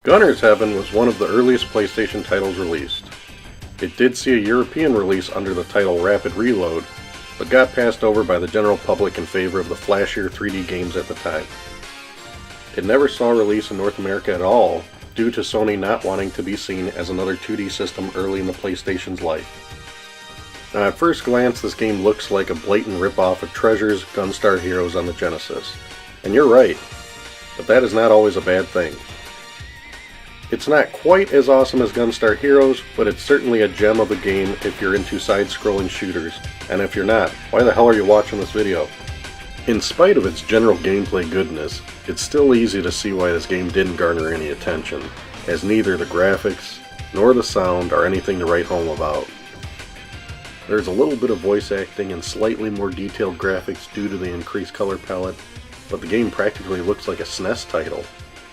Gunner's Heaven was one of the earliest PlayStation titles released. It did see a European release under the title Rapid Reload, but got passed over by the general public in favor of the flashier 3D games at the time. It never saw release in North America at all, due to Sony not wanting to be seen as another 2D system early in the PlayStation's life. Now, at first glance, this game looks like a blatant ripoff of Treasure's Gunstar Heroes on the Genesis. And you're right, but that is not always a bad thing. It's not quite as awesome as Gunstar Heroes, but it's certainly a gem of a game if you're into side-scrolling shooters. And if you're not, why the hell are you watching this video? In spite of its general gameplay goodness, it's still easy to see why this game didn't garner any attention, as neither the graphics nor the sound are anything to write home about. There's a little bit of voice acting and slightly more detailed graphics due to the increased color palette, but the game practically looks like a SNES title.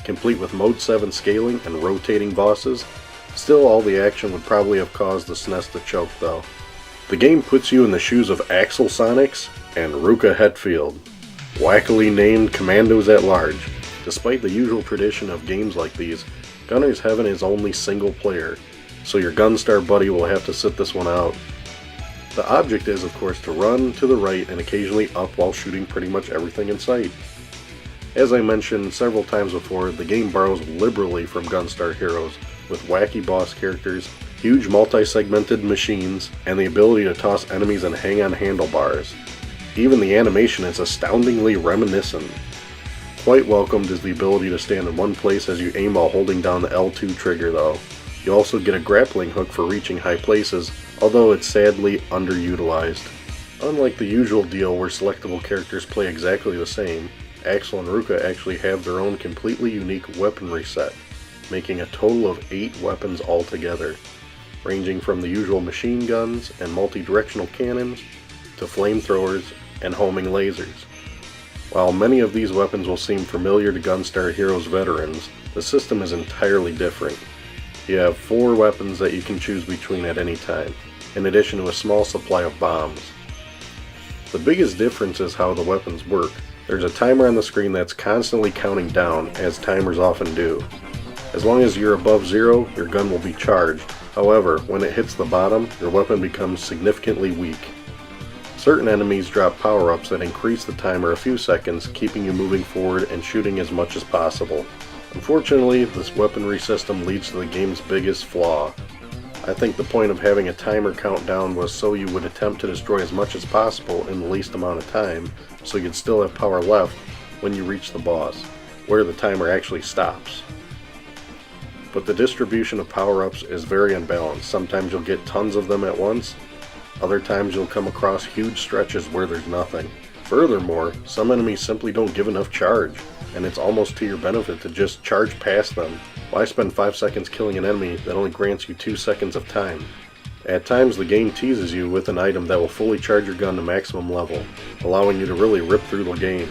Complete with Mode 7 scaling and rotating bosses. Still, all the action would probably have caused the SNES to choke though. The game puts you in the shoes of Axel Sonics and Ruka Hetfield, wackily named Commandos at Large. Despite the usual tradition of games like these, Gunner's Heaven is only single player, so your Gunstar buddy will have to sit this one out. The object is, of course, to run to the right and occasionally up while shooting pretty much everything in sight. As I mentioned several times before, the game borrows liberally from Gunstar Heroes, with wacky boss characters, huge multi-segmented machines, and the ability to toss enemies and hang on handlebars. Even the animation is astoundingly reminiscent. Quite welcomed is the ability to stand in one place as you aim while holding down the L2 trigger though. You also get a grappling hook for reaching high places, although it's sadly underutilized. Unlike the usual deal where selectable characters play exactly the same, Axel and Ruka actually have their own completely unique weaponry set, making a total of 8 weapons altogether, ranging from the usual machine guns and multi-directional cannons to flamethrowers and homing lasers. While many of these weapons will seem familiar to Gunstar Heroes veterans, the system is entirely different. You have 4 weapons that you can choose between at any time, in addition to a small supply of bombs. The biggest difference is how the weapons work. There's a timer on the screen that's constantly counting down, as timers often do. As long as you're above 0, your gun will be charged. However, when it hits the bottom, your weapon becomes significantly weak. Certain enemies drop power-ups that increase the timer a few seconds, keeping you moving forward and shooting as much as possible. Unfortunately, this weaponry system leads to the game's biggest flaw. I think the point of having a timer countdown was so you would attempt to destroy as much as possible in the least amount of time, so you'd still have power left when you reach the boss, where the timer actually stops. But the distribution of power-ups is very unbalanced. Sometimes you'll get tons of them at once, other times you'll come across huge stretches where there's nothing. Furthermore, some enemies simply don't give enough charge, and it's almost to your benefit to just charge past them. Why spend 5 seconds killing an enemy that only grants you 2 seconds of time? At times the game teases you with an item that will fully charge your gun to maximum level, allowing you to really rip through the game,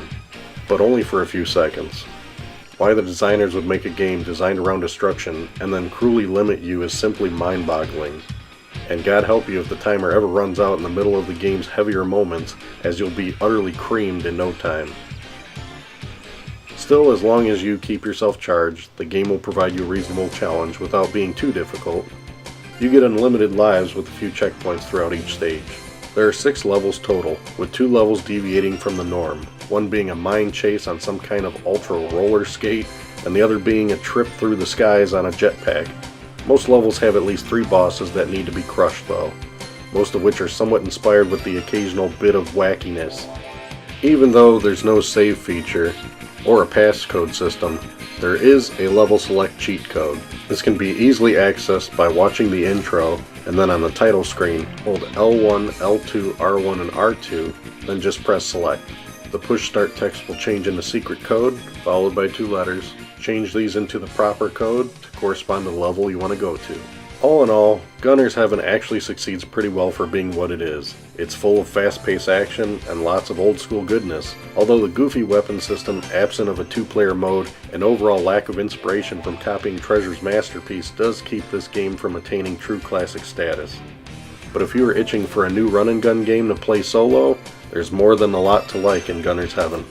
but only for a few seconds. Why the designers would make a game designed around destruction and then cruelly limit you is simply mind-boggling. And God help you if the timer ever runs out in the middle of the game's heavier moments, as you'll be utterly creamed in no time. Still, as long as you keep yourself charged, the game will provide you a reasonable challenge without being too difficult. You get unlimited lives with a few checkpoints throughout each stage. There are 6 levels total, with 2 levels deviating from the norm, one being a mine chase on some kind of ultra roller skate, and the other being a trip through the skies on a jetpack. Most levels have at least 3 bosses that need to be crushed though, most of which are somewhat inspired with the occasional bit of wackiness. Even though there's no save feature, or a passcode system, there is a level select cheat code. This can be easily accessed by watching the intro, and then on the title screen, hold L1, L2, R1, and R2, then just press select. The push start text will change into secret code, followed by 2 letters. Change these into the proper code to correspond to the level you want to go to. All in all, Gunner's Heaven actually succeeds pretty well for being what it is. It's full of fast-paced action and lots of old-school goodness, although the goofy weapon system, absent of a 2-player mode, and overall lack of inspiration from copying Treasure's masterpiece does keep this game from attaining true classic status. But if you are itching for a new run-and-gun game to play solo, there's more than a lot to like in Gunner's Heaven.